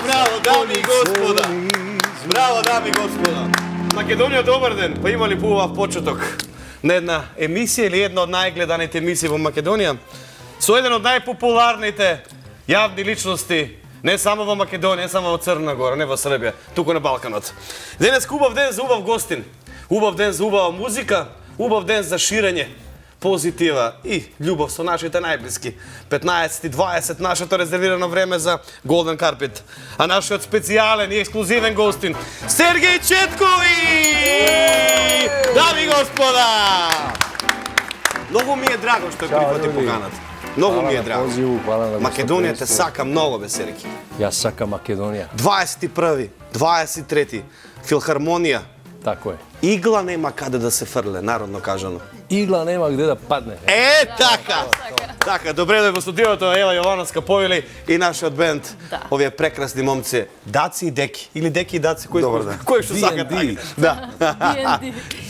браво, дами и господа. Браво, дами и господа. Македонија, добар ден. Па има ли поубав почеток на една емисија или една од најгледаните емисии во Македонија? Со еден од најпопуларните јавни личности, не само во Македонија, не само во Црна Гора, не во Србија, туку на Балканот. Денес убав ден за убав гостин, убав ден за убава музика, убав ден за ширење позитива и љубов со нашите најблиски. 15:20 нашето резервирано време за Golden Carpet. А нашиот специјален и ексклузивен гостин Сергеј Четкови! Дами и господа! Многу ми е драго што прифати поканата. Многу ми е драго. Македонија те сака многу, бе, Сергеј. Јас сакам Македонија. 21, 23, филхармонија. Тако е. Игла нема каде да се фрле, народно кажано. Игла нема где да падне. Така! Така, добре да во студиото Ела Јовановска Повили и нашиот бенд, овие прекрасни момци, Даци и Деки, или Деки и Даци, кој што сакат така. Да.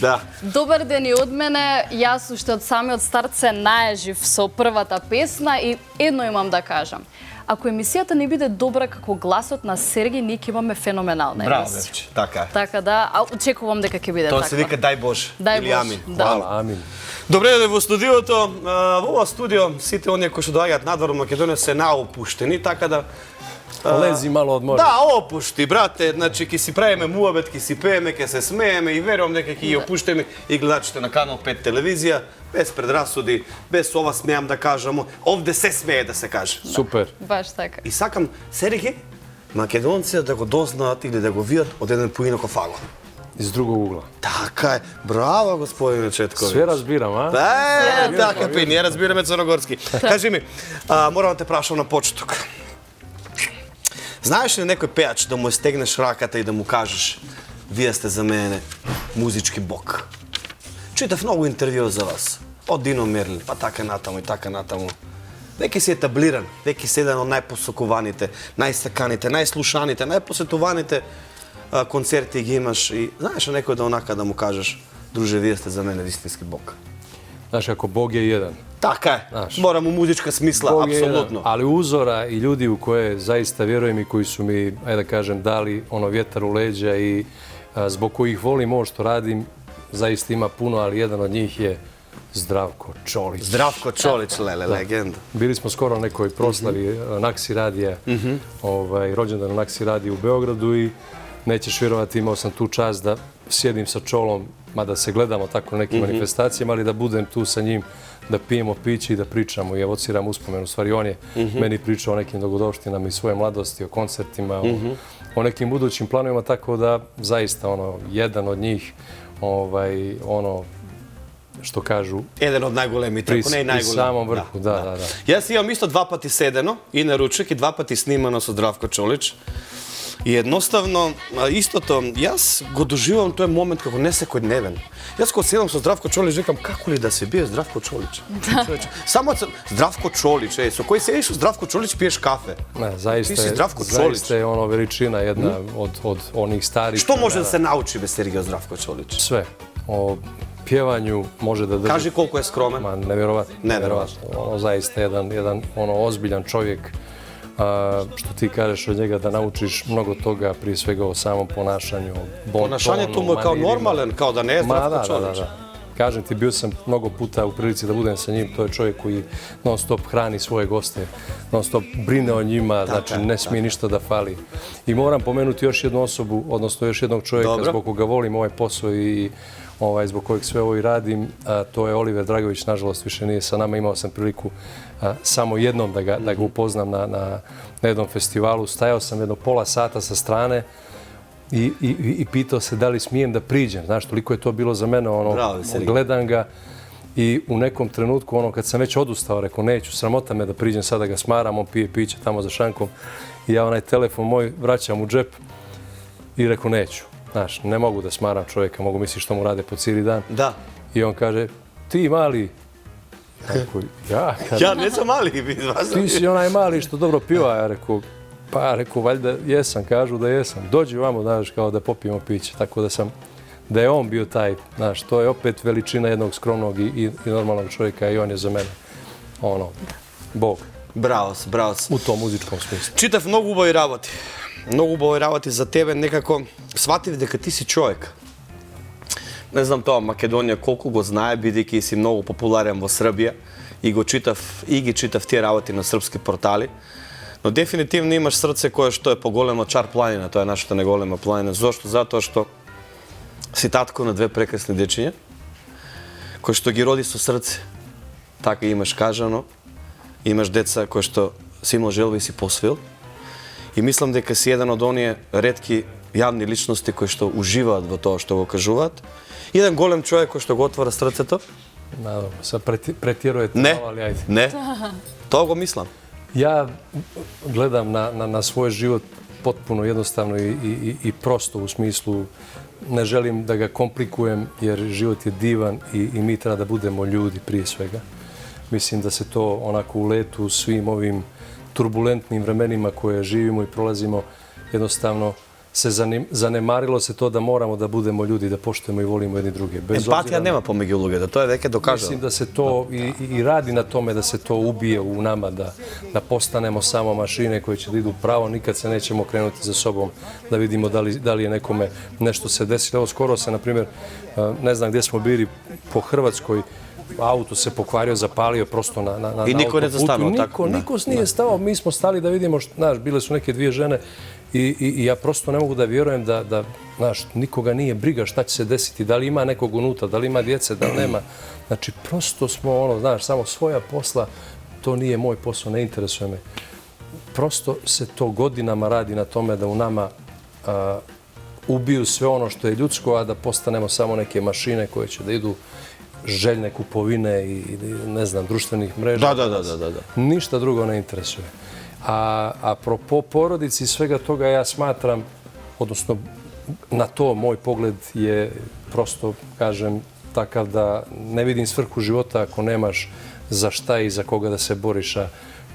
Да. Добар ден и од мене. Јас уште од самиот старт се наежив со првата песна и едно имам да кажам. Ако емисијата не биде добра како гласот на Сергеј, ние ќе имаме феноменална Браво, емисија. Бевче, така. Така да, очекувам дека ќе биде Тоа така. се вика дај Боже. Дај или Боже, амин. да. Хвала, амин. Добре дојде во студиото. Во ова студио сите оние кои што доаѓаат надвор во Македонија се наопуштени, така да Лези мало од море. да, опушти, брате, значи ќе си правиме муабет, ќе си пееме, ќе се смееме и верувам дека ќе ги опуштиме и гледачите на Канал 5 телевизија, без предрасуди, без ова смеам да кажам, овде се смее да се каже. Супер. Баш така. И сакам, Сергеј, македонците да го дознаат или да го видат од еден поинаков ъгъл. Из другog угла. Така е. Браво, господине Четковиќ. Све разбирам, а? Така, пи, ние разбираме црногорски. Кажи ми, морам да те прашам на почеток. Знаеш ли некој пеач да му стегнеш раката и да му кажеш вие сте за мене музички бог? Читав многу интервју за вас. Од Дино Мерлин, па така натаму и така натаму. Веќе си етаблиран, веќе си еден од најпосокуваните, најсаканите, најслушаните, најпосетуваните концерти ги имаш и знаеш ли некој да онака да му кажеш друже, вие сте за мене вистински бог? Знаеш, ако Бог е еден. Така е. Знаеш. Мора му музичка смисла, Бог je апсолутно. jedan, ali uzora i ljudi u koje zaista vjerujem i koji su mi, ajde da kažem, dali ono vjetar u leđa i zbog kojih volim ovo što radim, zaista ima puno, ali jedan od njih je Zdravko Čolić. Zdravko Čolić, legenda. Bili smo skoro na nekoj proslavi Naksi radija, rođendan Naksi radija u Beogradu i nećeš vjerovati, imao sam tu čast da sjedim sa Čolom, mada se gledamo tako na nekim manifestacijama, ali da budem tu sa njim, da pijemo piće i da pričamo i evociram uspomenu. U stvari, on je meni pričao o nekim dogodovštinama iz svoje mladosti, o koncertima, o nekim budućim planovima, tako da zaista jedan od njih, što kažu, Еден од најголемите, ако не и pri најголем. samom vrhu, da. Јас имам исто 2 пати седено и на ручек и 2 пати снимано со Здравко Чолич. И едноставно, истото, јас го доживам тој момент како не секојдневен. Јас кога седам со Здравко Чолич, викам како ли да се бие Здравко Чолич? Само Здравко Чолич, со кој седиш со Здравко Чолич пиеш кафе. Ne, zaista Ti si je, Zdravko Čolić. zaista je veličina jedna od onih starih. Што може да се научи бе Сергеј од Здравко Чолич? Sve. O pjevanju može da drži. Кажи колку е скромен. Ma, nevjerovatno. Nevjerovatno. Zaista jedan ozbiljan čovjek. Što ti kažeš od njega da naučiš mnogo toga, prije svega o samom ponašanju, Ponašanje tu mu je kao normalan, kao da ne je Zdravko Čolić. Da. Kažem ti, bio sam mnogo puta u prilici da budem sa njim, to je čovjek koji non stop hrani svoje goste, non stop brine o njima, znači ne smije ništa da fali. I moram pomenuti još jednu osobu, odnosno još jednog čovjeka zbog koga volim ovaj posao i zbog kojeg sve ovo i radim, to je Oliver Dragović, nažalost više nije sa nama, imao sam priliku samo jednom da ga upoznam na jednom festivalu, stajao sam jedno pola sata sa strane i pitao se da li smijem da priđem, znaš, toliko je to bilo za mene, gledam ga i u nekom trenutku, kad sam već odustao, rekao neću, sramota me da priđem sada ga smaram, on pije piće tamo za šankom i ja onaj telefon moj vraćam u džep i rekao neću. Znaš, ne mogu da smaram čovjeka, mogu misliti što mu rade po cijeli dan. Da. I on kaže, ti mali, Ja ne sam mali. Ti si onaj mali što dobro piva, ja rekao, valjda jesam, kažu da jesam. Dođi vamo, znaš, kao da popijemo piće. Tako da je on bio taj, znaš, to je opet veličina jednog skromnog i normalnog čovjeka i on je za mene, Bog. Браво, браво. у том музичком смислу. Читав многу убави работи. Многу убави работи за тебе, некако сватив дека ти си човек. Не знам тоа Македонија колку го знае, бидејќи си многу популарен во Србија и ги читав тие работи на српски портали. Но дефинитивно имаш срце кое што е поголемо Чар планина, тоа е нашата неголема планина. Зошто? Затоа што си татко на две прекрасни дечиња, кои што ги роди со срце. Така имаш кажано, имаш деца кои што си имал желба и си посвил. И мислам дека си еден од оние ретки јавни личности кои што уживаат во тоа што го кажуваат. Еден голем човек кој што го отвора срцето. Се претирувате Не, мало, али ајде. не, тоа го мислам. Ја гледам на свој живот потпуно едноставно и просто у смислу не желим да га компликуjem jer живот е диван и ми треба да будемо људи прije свега. Мислим да се то онако у лету свим овим турбулентним временима koje живимо и пролазимо едноставно се занемарило се то да морамо да будемо људи, да поштujemo и волимо едни други. Емпатија нема помеѓу луѓето, тоа е веќе докажано. Мислим да се то и ради на томе да се то убие у нама, да постанемо само машине кои ќе да иду право, никад се неćemo кrenути за собом да видимо дали je nekome nešto se desilo. Evo skoro se, na primjer, ne znam gdje smo bili po Hrvatskoj, auto se pokvario, zapalio prosto na I niko ne zastanuo, tako? Niko nije stao, mi smo stali da vidimo, znaš, bile su neke dvije žene i ja prosto ne mogu da vjerujem da, znaš, nikoga nije briga šta će se desiti, da li ima nekog unutra, da li ima djece, da li nema. Znači, prosto smo, ono, znaš, samo svoja posla, to nije moj posao, ne interesuje me. Prosto se to godinama radi na tome da u nama ubiju sve ono što je ljudsko, a da postanemo samo neke mašine koje će da idu željne kupovine i ne znam, društvenih mreža. Da. Ništa drugo ne interesuje. A po porodici i svega toga ja smatram, odnosno na to moj pogled je prosto, kažem, takav da ne vidim svrhu života ako nemaš za šta i za koga da se boriš, a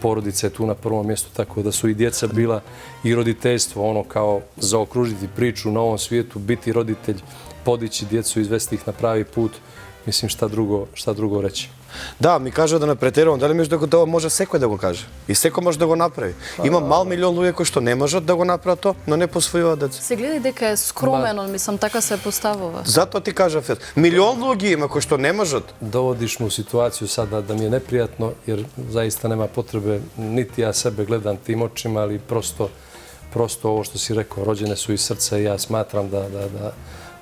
porodica je tu na prvom mjestu, tako da su i djeca bila i roditeljstvo, ono kao zaokružiti priču na ovom svijetu, biti roditelj, podići djecu, izvesti ih na pravi put. Mislim, šta drugo reći. Да, ми кажа да не претерувам. Дали мислиш дека тоа може секој да го каже? И секој може да го направи. Има мал милион луѓе кои што не можат да го направат тоа, но не посвојуваат деца. Се гледа дека е скромен, мислам, така се поставува. Затоа ти кажав, милион луѓе има кои што не можат. Dovodiš me u situaciju sada da mi je neprijatno, jer zaista nema potrebe, niti ja sebe gledam tim očima, ali prosto ovo što si rekao, rođene su iz srca i ja smatram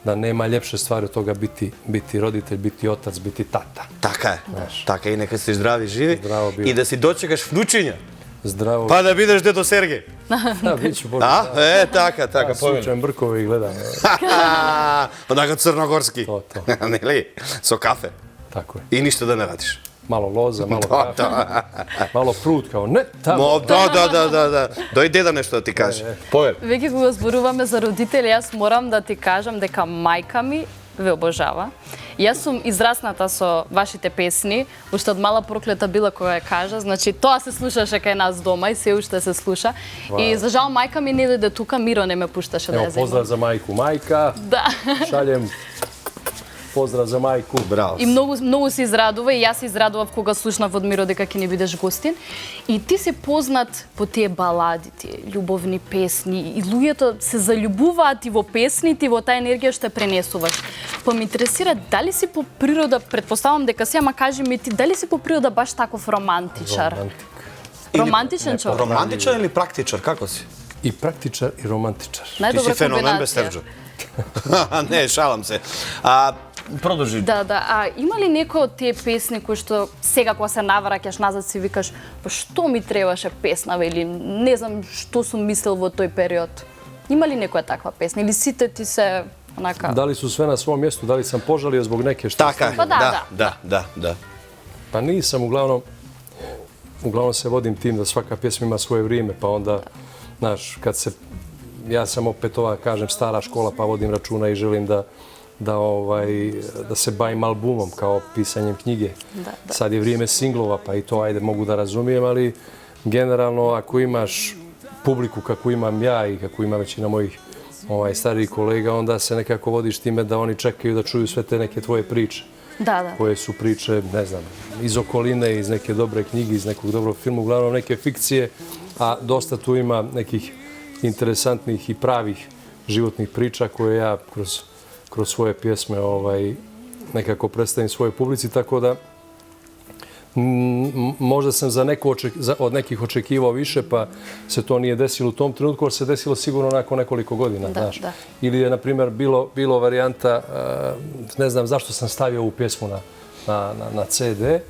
da nema ljepše stvari od toga biti roditelj, biti otac, biti tata. Така е. Така и нека си здрави, живи Здраво био. и да си дочекаш внучиња. Zdravo. Па да бидеш дето Сергеј. Da, bit ću Bože. А? Така, Ja slučajem brkove i gledam. Онака црногорски. To. Нели? Со кафе. Tako je. И ништо да не радиш. Malo loza, malo kafe, malo prut kao ne tamo. Да. Дојде да нешто да ти каже. Повер. Веќе кога зборуваме за родители, јас морам да ти кажам дека мајка ми ве обожава. Јас сум израсната со вашите песни, уште од мала проклета била кога ја кажа, значи тоа се слушаше кај нас дома и се уште се слуша. И за жал мајка ми не дојде тука, Миро не ме пушташе да ја Evo, pozdrav земам. za majku. Majka, Да. šaljem pozdrav za majku. Браво. И многу се израдува и јас се израдував кога слушнав од Миро дека ќе ни бидеш гостин. И ти си познат по тие балади, тие љубовни песни и луѓето се заљубуваат и во песните и во таа енергија што ја пренесуваш. Па ме интересира дали си по природа, претпоставам дека си, ама кажи ми ти, дали си по природа баш таков романтичар? Романтичен човек. Романтичар или практичар, како си? I praktičar i romantičar. Ти си Најдобра феномен без комбинација. Серджо. Не, шалам се. Продолжи. Да, а има ли некој од тие песни кои што сега кога се навраќаш назад си викаш, па што ми требаше песна или не знам што сум мислел во тој период? Има ли некоја таква песна или сите ти се онака? Da li su sve na svom mjestu, da li sam požalio zbog neke što... Така е. Па Да. Pa nisam, uglavnom se vodim tim da svaka pjesma ima svoje vrijeme, pa onda, znaš, kad se, ja sam opet kažem, stara škola, pa vodim računa i želim da se bavim albumom kao pisanjem knjige. Sad je vrijeme singlova, pa i to ajde mogu da razumijem, ali generalno ako imaš publiku kako imam ja i kako ima većina mojih starijih kolega, onda se nekako vodiš time da oni čekaju da čuju sve te neke tvoje priče. Da. koje su priče, ne znam, iz okoline, iz neke dobre knjige, iz nekog dobrog filma, uglavnom neke fikcije, a dosta tu ima nekih interesantnih i pravih životnih priča koje ja kroz svoje pjesme nekako predstavim svojoj publici, tako da možda sam od nekih očekivao više, pa se to nije desilo u tom trenutku, ali se desilo sigurno nakon nekoliko godina, znaš. Ili je, na primjer, bilo varijanta, ne znam zašto sam stavio ovu pjesmu na CD,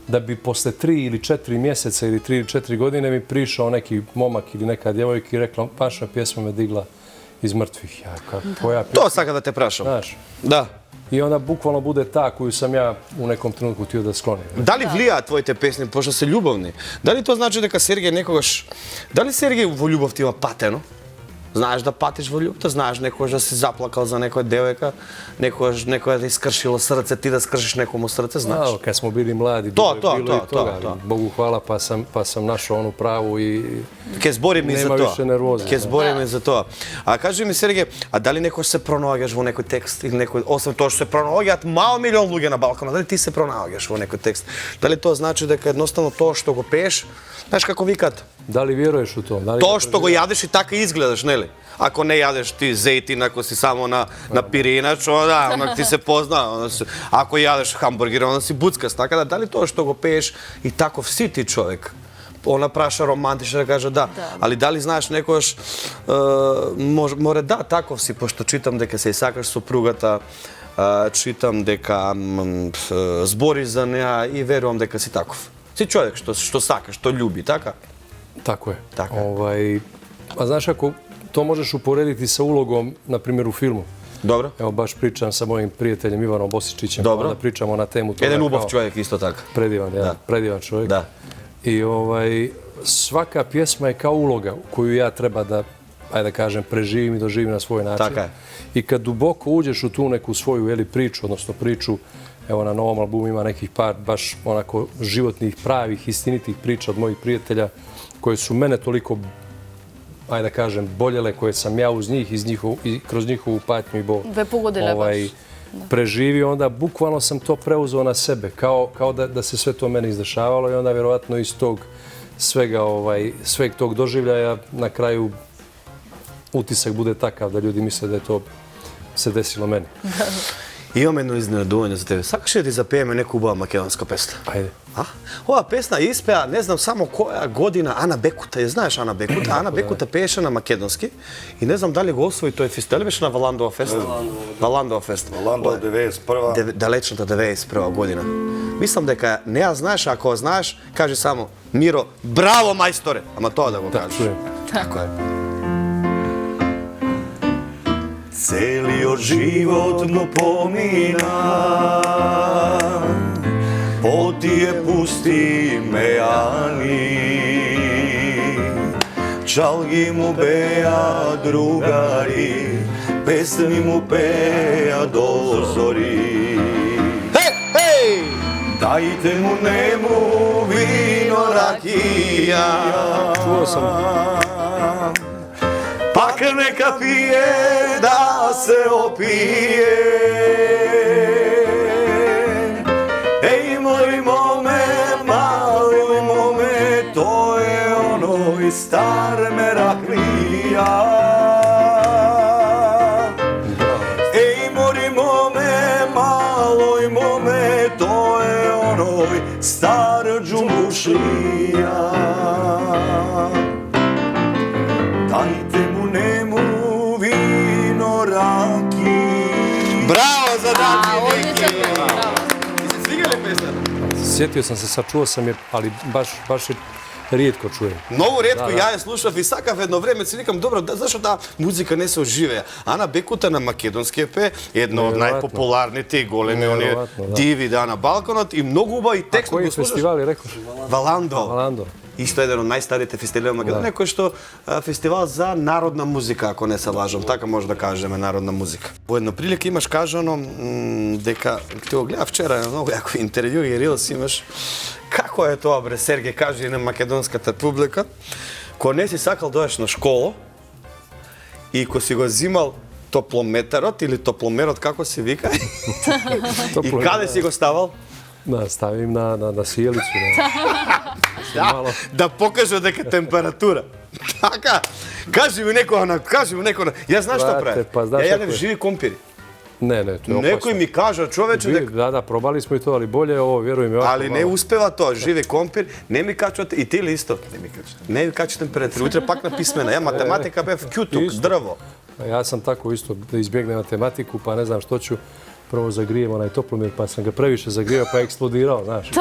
da bi posle 3 ili 4 mjeseca ili 3 ili 4 godine mi prišao neki momak ili neka djevojka i rekla, vaša pjesma me digla iz mrtvih. Koja pjesma? To sada da te prašam. Znaš. Da. I ona bukvalno bude ta koju sam ja u nekom trenutku htio da sklonim. Da li влија твоите песни, пошто се љубовни? Дали тоа значи дека Сергеј некогаш... Дали Сергеј во љубов ти има патено? Знаеш да патиш во љубовта, знаеш некогаш да си заплакал за некоја девојка, некогаш некоја да искршило срце, ти да скршиш некому срце, знаеш? Kad smo bili mladi, bilo je toga. Bogu hvala, pa sam našao onu pravu i Ке збориме за nema тоа. više nervoze. Ке збориме за тоа. А кажи ми, Сергеј, а дали некој се пронаоѓаш во некој текст или некој, освен тоа што се пронаоѓаат мал милион луѓе на Балканот, дали ти се пронаоѓаш во некој текст? Дали тоа значи дека едноставно тоа што го пееш, знаеш како викаат? Da li vjeruješ u to? Тоа што го јадеш и така изгледаш, нели? Ако не јадеш ти зејтин, ако си само на пиринач, да, онак ти се позна. Ако јадеш хамбургер, onda си буцкаст. Така да, дали тоа што го пееш и таков си ти човек? Она праша романтично да каже да. Али дали знаеш некојаш море да, таков си, пошто читам дека се и сакаш сопругата, читам дека збориш за неа и верувам дека си таков. Си човек што сакаш, што љуби, така? Tako je. Tako A znaš, ako to možeš uporediti sa ulogom, na primjer, u filmu. Dobro. Evo, baš pričam sa mojim prijateljem Ivanom Bosičićem. Dobro. Da pričamo na temu toga. Jedan ubov čovjek isto tako. Predivan čovjek. Da. I svaka pjesma je kao uloga koju ja treba da, ajde da kažem, preživim i doživim na svoj način. Tako je. I kad duboko uđeš u tu neku svoju priču, odnosno priču, evo na novom albumu ima nekih par baš onako životnih, pravih, istinitih priča od mojih prijatelja koje su mene toliko, ajde da kažem, boljele, koje sam ja uz njih i kroz njihovu patnju i bol preživio, onda bukvalno sam to preuzeo na sebe, kao da se sve to meni izdešavalo i onda vjerovatno iz tog sveg tog doživljaja na kraju utisak bude takav da ljudi misle da je to se desilo meni. Имам едно изненадување за тебе. Сакаш ли да ти запееме нека убава македонска песна? Ајде. Ова песна испеа, не знам само која година, Ана Бекута. Ја знаеш Ана Бекута? Ана Бекута пееше на македонски и не знам дали го освои тој фестивал. Дали беше на Валандова фест? Валандова фест. Валандова 91-а. Далечната 91 година. Мислам дека не ја знаеш, ако ја знаеш, кажи само Миро, браво мајсторе. Ама тоа да го кажеш. Така е. Целиот живот му помина по тие пусти мејани, чалги му беа другари, песни му пеа до зори. Дајте му нему вино ракија, Čuo sam. Пак нека пие да се опие. Еј, мој моме, мали моме, тој е оној стар мераклија. Еј, мој моме, малој моме, тој е оној стар џумбушија. Дайте му нему вино раки. Браво за Дани Неки! Ти се свига ли песната? Sjetio sam se, sačuo sam je, ali baš je rijetko čujem. Многу ретко ја ја слушав и сакав едно време, си викам, добро, зашто таа музика не се оживеа? Ана Бекута на македонски пе, едно од најпопуларните и големи оние диви на Балканот и многу убави текст. A koji festivali, rekoš? Валандо. Исто еден од најстарите фестивали во Македонија, кој што фестивал за народна музика, ако не се лажам, така може да кажеме народна музика. Во една прилика имаш кажано дека ти го гледав вчера на многу јако интервју и рилс имаш. Како е тоа, бре, Сергеј, кажи на македонската публика, кога не си сакал дојдеш на школа и кога си го взимал топлометарот или топломерот, како се вика? И каде си го ставал? Да, ставим на сијалицу. Да покаже дека температура. Така, кажи ми некој, ја знаеш што прави? па знаеш Ја јадев како е. живи компири. Не, тоа е опасно. Некој ми кажа, човече, дека Да, пробали смо и тоа, али боле ово, веруј ми. али не успева тоа, живи компир, не ми качувате, и ти ли исто? Не ми качувате температура, утре пак на писмена, ја математика бев кјутук, Исто. дрво. Јас сам тако исто, да избегнем математику, па не знам што ću. Прво загриjem onaj toplomir, pa sam ga previše zagrijao, pa je eksplodirao, znaš.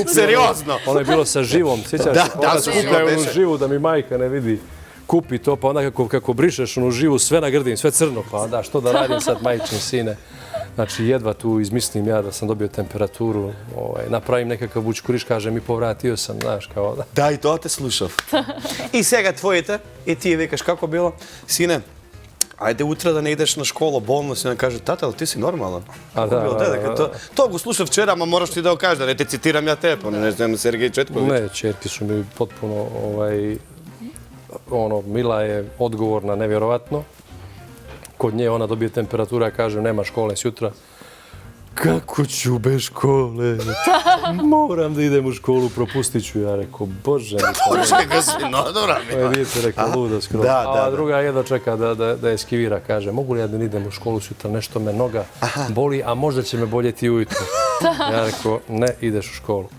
Сериозно. Ono je bilo sa živom, sjećaš Da, se? da, Onda se skupljaju onu beše. živu da mi majka ne vidi. Kupi to, pa onda kako brišeš onu živu, sve nagrdim, sve crno, pa da, što da radim sad, majčin sine. Znači, jedva tu izmislim ja da sam dobio temperaturu, napravim nekakav bućkuriš, kažem i povratio sam, znaš, kao da. Да, и тоа те слушав. И сега твоите, и ти викаш како било? Сине, ајде утре да не идеш на школа, болно си, да каже, тата, ти си нормален. А, да. Тоа го слушав вчера, ама мораш ти да го кажеш, да не те цитирам ја тебе, не знам Сергеј Четковиќ. Ne, čerke su mi potpuno, Mila je odgovorna, nevjerovatno. Kod nje ona dobije temperatura, kaže, nema škole sutra. Kako ću bez škole? Moram da idem u školu, propustit ću. Ja rekao, bože mi to. Čega si, no, dobra mi. Moje dijete rekao, luda skoro. Da. A druga jedva čeka da eskivira, kaže, mogu li ja da ne idem u školu sutra, nešto me noga boli, a možda će me boljeti ujutro. Ja rekao, ne, ideš u školu.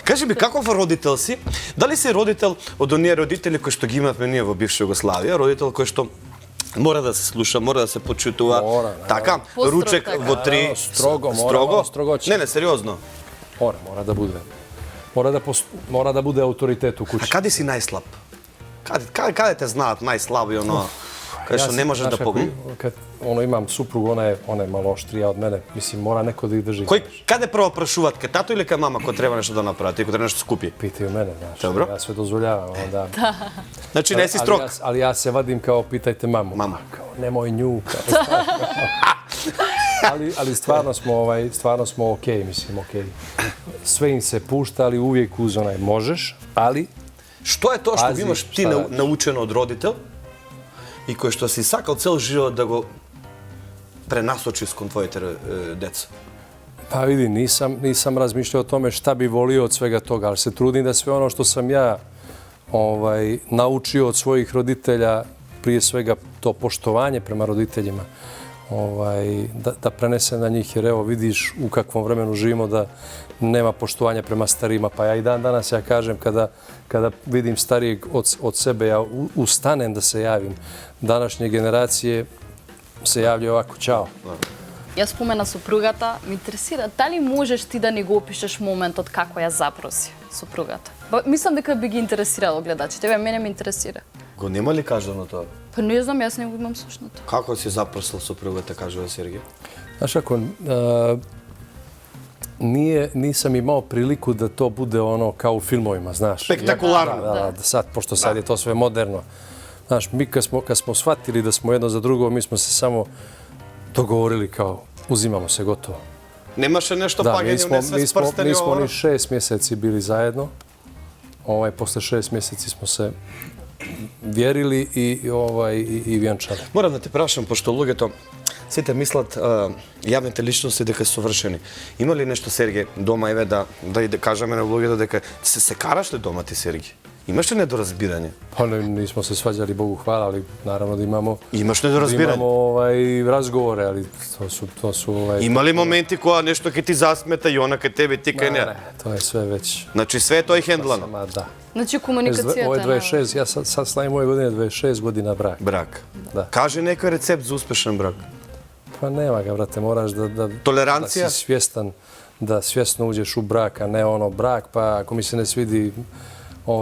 Кажи ми, каков родител си? Дали си родител од оние родители кои што ги имавме ние во бивша Југославија? Родител кој што мора да се слуша, мора да се почитува. Мора, Така, Построг ручек така. во 3. Строго, мора, строгоće. Не, сериозно. Mora da bude. Mora da bude autoritet u А kući. каде си најслаб? Каде те знаат најслабо и оно, каде што не можеш да погнеш? Kad imam suprugu, ona je malo oštrija od mene. Mislim, mora neko da ih drži. Каде прво прашуваат, кај тато или кај мама, кој треба нешто да направи, кој треба нешто скупи? Pitaju mene, znaš. Dobro. Ja sve dozvoljavam. Onda. Значи не си строг. Ali ja se vadim kao pitajte mamu. Mama. Kao, nemoj nju. Ali stvarno smo okej, mislim, okej. Sve im se pušta, ali uvijek uz onaj možeš, ali Што е тоа што Пази, го имаш ти šta radiš? научено од родител и кој што си сакал цел живот да го пренасочиш кон твоите деца? Pa vidi, nisam razmišljao o tome šta bi volio od svega toga, ali se trudim da sve ono što sam ja naučio od svojih roditelja, prije svega to poštovanje prema roditeljima, da prenesem na njih, jer evo vidiš u kakvom vremenu živimo da nema poštovanja prema starijima. Pa ja i dan danas ja kažem kada vidim starijeg od sebe, ja ustanem da se javim. Današnje generacije se javljaju ovako, čao. Ја спомена супругата, ме интересира, дали можеш ти да ни го опишеш моментот како ја запроси супругата? Мислам дека би ги интересирало гледачите, мене ме интересира. Го нема ли кажано тоа? Па не знам, јас не го имам слушнато. Како си запросил супругата, кажува Сергеј? Znaš ako, nisam imao priliku da to bude ono kao u filmovima, znaš. Spektakularno. Da, sad, pošto sad je to sve moderno. Znaš, mi kad smo shvatili da smo jedno za drugo, mi smo se samo dogovorili kao uzimamo se, gotovo. Немаше нешто Da, паѓање, не се спрстени nismo ni 6 mjeseci bili zajedno. Posle 6 mjeseci smo se vjerili i vjenčali. Морам да те прашам, пошто луѓето сите мислат јавните личности дека се совршени. Има ли нешто, Сергеј, дома, еве да кажеме на луѓето дека се караш ли дома ти, Сергеј? Имаш ли недоразбирање? Pa nismo se svađali, Bogu hvala, ali naravno da imamo... Имаш недоразбирање? Imamo razgovore, ali to su... Има ли моменти кога нешто ќе ти засмета и она кај тебе ти кај неа? Ne, to je sve već... Значи све тоа е хендлано. Ma da. Значи комуникацијата Ovo je 26, ja sad slavim ove godine 26 godina brak. Брак. Да. Кажи некој рецепт за успешен брак. Pa nema ga, brate, moraš da Tolerancija? si svjestan, da svjesno uđeš u brak, a ne ono brak, pa ako mi se ne svidi...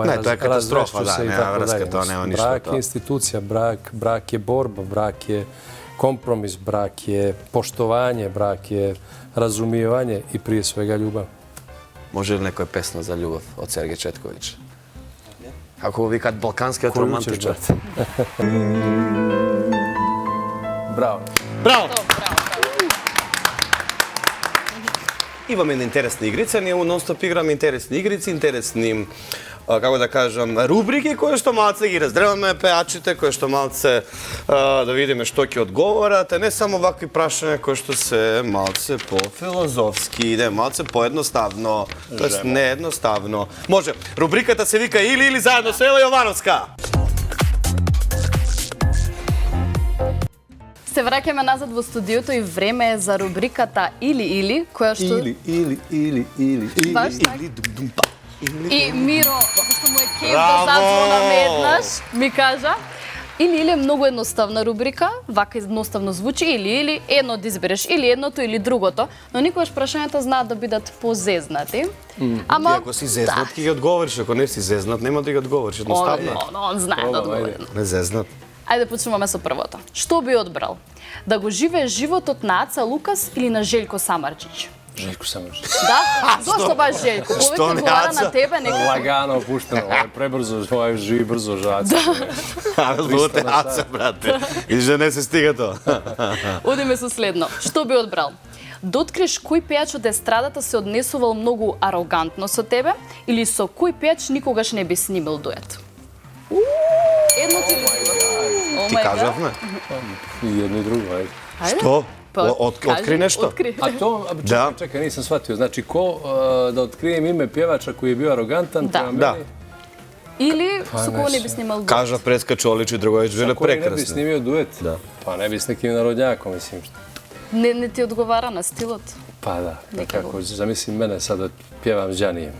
Ne, to je katastrofa, razvešću da, se i nema tako vrske, dalje. to nema ništa. Brak je institucija, brak je borba, brak je kompromis, brak je poštovanje, brak je razumijevanje i prije svega ljubav. Може ли некоја песна за љубов од Сергеј Четковиќ? Ако го викаат балканскиот Koju ćeš, романтичар. brate? Bravo. Браво! Имаме една интересна игрица, ние у нон-стоп играме интересни игрици, интересни како да кажам, рубрики кои што малце ги раздреваме пеачите, кои што малце да видиме што ќе одговорат, не само вакви прашања кои што се малце по-филозофски, иде малце по-едноставно, тоест не едноставно. Може, рубриката се вика или заедно со Ела Јовановска. Се враќаме назад во студиото и време е за рубриката Или, која што... Или. Баш така. И Миро, зашто му е кеф да зазвонаме еднаш, ми кажа. Или е многу едноставна рубрика, вака едноставно звучи, или едно да избереш, или едното или другото, но никогаш прашањата знаат да бидат позезнати. Ама Ти ако си зезнат, ќе ги одговориш, ако не си зезнат, нема да ги одговориш, едноставно. он знае да одговори. Не зезнат. Ајде почнуваме со првото. Што би одбрал? Да го живееш животот на Аца Лукас или на Желјко Самарџиќ? Желјко Самарџиќ. Да? Зошто баш Желјко? Што Повеќе не одговара Аца? на тебе некако. Лагано опуштено, ова е пребрзо, ова е живи брзо жаца. Абе, луте аца, брате. И жене се стига тоа. Одиме со следно. Што би одбрал? Да откриеш кој пејач од естрадата се однесувал многу арогантно со тебе или со кој пејач никогаш не би снимал дует? Едното или другото? Ти кажавме. И едно и друго, ајде. Ајде. Што? Па, Откри кажи, нешто? Откри. А то, Да. чекај, нисам сватио. Значи, да откриjem име певача кој е био арогантан Да. према Да. мене, Или со кого не би снимал дует? Кажа Преска Чолич и Драгојич биле кој не би прекрасни. снимио дует? Да. Па не би с неким народњаком, мислим. Не ти одговара на стилот. Па да, Некако. како замислим мене sad да пјевам с Џанијем,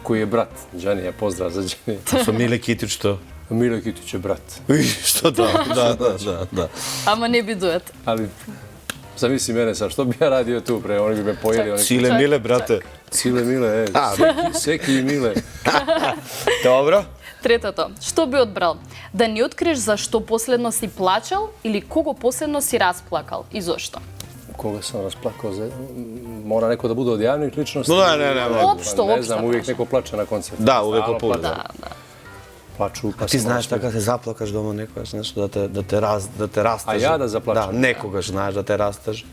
кој е брат. Џанија, поздрав за Џанија. Со Миле Китич што? Мило Китич е брат. Што да. Ама не би дует. Али, замисли мене sad, што би ја радио ту, пре, они би ме поели, они... Силе Миле, брате. Силе Миле, секи Миле. Добро. Третото. Што би одбрал? Да ни откриеш зашто последно си плачал или кого последно си расплакал и зошто? Кога сам расплакал, мора некој да буде од јавних личности? Не. Општо, Не знам, општо. увек некој плаче на концерт. Да, увек Стално по полу, плаче. Да. Плачу, па Ти се знаеш мора така се заплакаш дома некогаш, нешто да те расташ. А ја да заплачам? Да, некогаш знаеш да те расташ.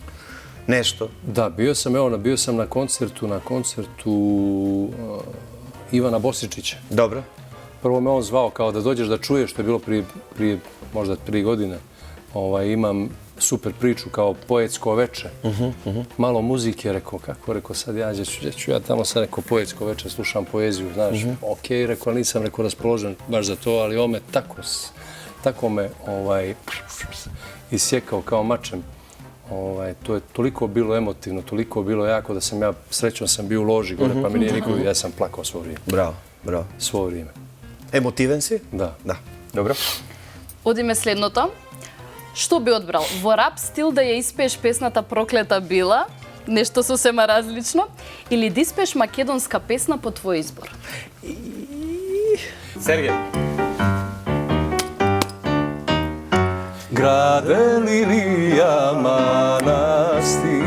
Нешто. Да, био сам на концерту Ивана Босичиća. Добро. Прво me on zvao kao da dođeš da čuješ, što je bilo prije možda 3 godine. Imam super priču kao poetsko veče. Malo muzike, rekao sad ja ću ja tamo sad neko poetsko veče, slušam poeziju, znaš. Okej, rekao, nisam raspoložen baš za to, ali on me tako me isjekao kao mačem. To je toliko bilo emotivno, toliko bilo jako da sam ja, srećom sam bio u loži gore, pa mi nije niko vidio, ja sam plakao svo vrijeme. Браво. Svo vrijeme. Емотивен си? Da. Да. Добро. Одиме следното. Што би одбрал? Во рап стил да ја испееш песната Проклета била, нешто сосема различно, или да испееш македонска песна по твој избор? Сергеј. Grade Lilija manastir,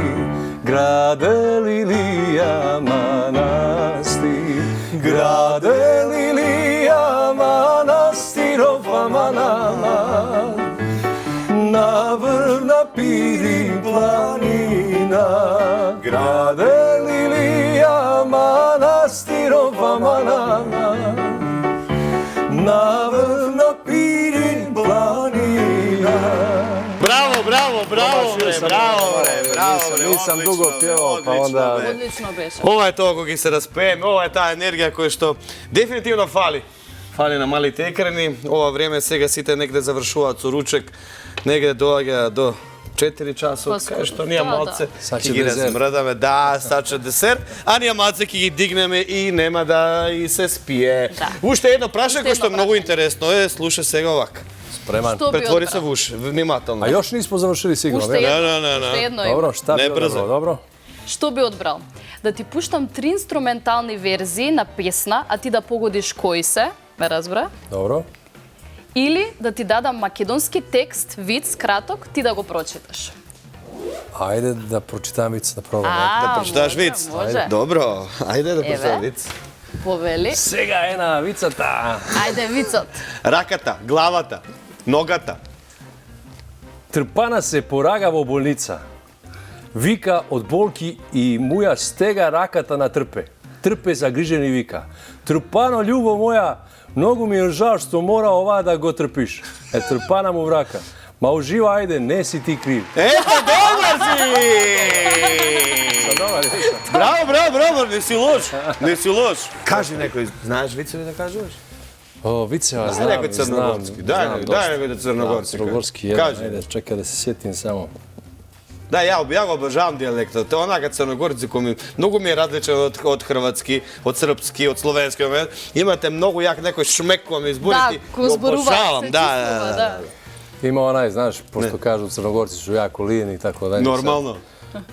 grade Lilija manastir, grade Lilija manastirov aman aman, na vrna pirim planina, grade Lilija manastirov aman aman, na vrna pirim planina. Браво. Nisam dugo pjevao, pa onda... Одлично беше. Ова е тоа кога ги се распееме, ова е таа енергија која што дефинитивно фали. Фали на малите екрани. Ова време сега сите негде завршуваат со ручек, негде доаѓа до 4 часот, Поскоро. кај што ние Да, малце Сад ќе ќе ги дезерт. размрдаме, да, сача десерт, а ние малце ќе ги дигнеме и нема да и се спие. Да. Уште едно прашање кој што е едно многу прашање. интересно е, слушај сега овака. Spreman. Што би Претвори се одбрал? во уш, внимателно. A još nismo završili sigurno, Уште veli? едно, уште едно има. Dobro, šta Ne bi brzo. odabrao, dobro? Што би одбрал? Да ти пуштам 3 инструментални верзии на песна, а ти да погодиш кои се, ме разбра? Dobro. Или да ти дадам македонски текст, виц, краток, ти да го прочиташ. Ajde da pročitam vic na probam. Да прочиташ може, виц? Може. Добро, ајде да прочитам Еве. виц. Повели. Sega ena vicata. Ајде, вицот. Раката, главата, ногата. Trpana se poraga vo bolnica. Vika od bolki i muja stega rakata na trpe. trpe zagriženi vika. Trpano, ljubo moja, mnogo mi je žao što mora ova da go trpiš. Trpana mu vraka. Ma uživa, ajde, ne si ti kriv. Eto, dobar si! Bravo, nisi loš. Kaži nekoj, znaš vicevi da kažeš? O, viceva znam, Daj nekoj crnogorski, daj nekoj crnogorski. Crnogorski, ajde, čekaj da se sjetim samo. Da, ja ga obožavam dijalekta. To je onaka crnogorci koji mnogo mi je različan od hrvatski, od srpski, od slovenski. Imate mnogo jak nekoj šmekom izburiti. Da, ko zboruva se čistova. Ima onaj, znaš, pošto kažu Crnogorci su jako lijeni i tako dalje. Normalno.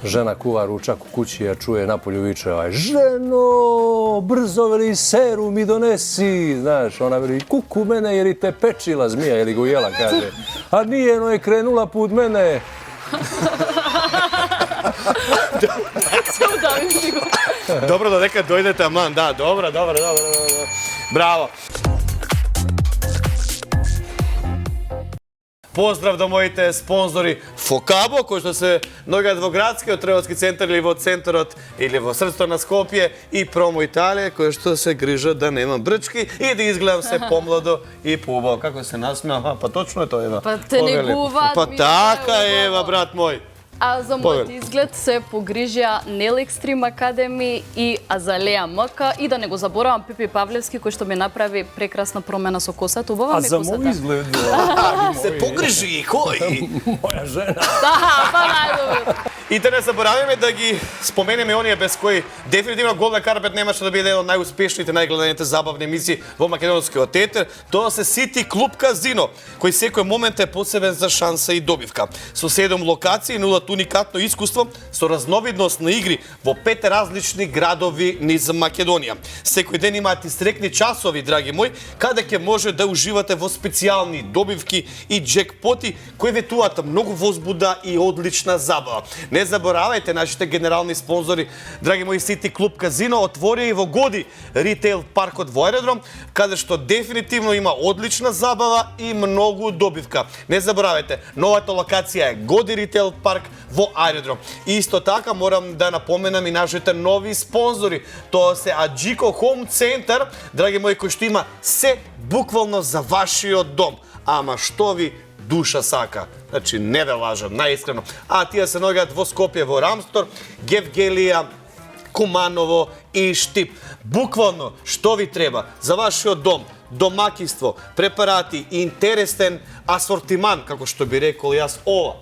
Žena kuva ručak u kući, a čuje napolju viče, ženo, brzo veli seru mi donesi, znaš, ona veli, kuku mene jer i te pečila zmija, ili go jela, kaže, a nije, no je krenula put mene. Dobro da nekad dojdete, man, da, dobro. Bravo. Pozdrav do моите спонзори Фокабо, кои што се многу во треводски центар или во центарот или во срцето на Скопје и Промо Италија, кои што се грижат да немам брчки и да изгледам се помладо и поубаво. Како се насмеа? Па точно е тоа, Ева. Па те негуваат. Па така е, Ева, брат мој. А за мојот изглед се погрижија Нел Екстрим Академи и Азалеја МК и да не го заборавам Пипи Павлевски кој што ми направи прекрасна промена со косата. Убава ми косата. А за мој изглед? Се погрижи, кој? Моја жена. Да, па најдобро. И да не забораваме да ги споменеме оние без кои дефинитивно Голден Карпет немаше да биде една од најуспешните, најгледаните забавни емисии во македонскиот етер. Тоа се Сити Клуб Казино, кој секој момент е посебен за шанса и добивка. Со 7 локации нудат уникатно искуство со разновидност на игри во 5 различни градови низ Македонија. Секој ден имаат истрекни часови, драги мои, каде ќе може да уживате во специјални добивки и джекпоти кои ветуваат многу возбуда и одлична забава. Не заборавајте нашите генерални спонзори, драги мои, Сити Клуб Казино отвори и во Годи ритейл паркот во Аеродром, каде што дефинитивно има одлична забава и многу добивка. Не заборавајте, новата локација е Годи ритейл парк во Аеродром. И исто така морам да напоменам и нашите нови спонзори. Тоа се Аджико Home Center, драги мои, кој што има се буквално за вашиот дом. Ама што ви душа сака. Значи, не ве лажам, најискрено. А тие се наоѓаат во Скопје, во Рамстор, Гевгелија, Куманово и Штип. Буквално, што ви треба за вашиот дом, домаќинство, препарати, интересен асортиман, како што би рекол јас, ова,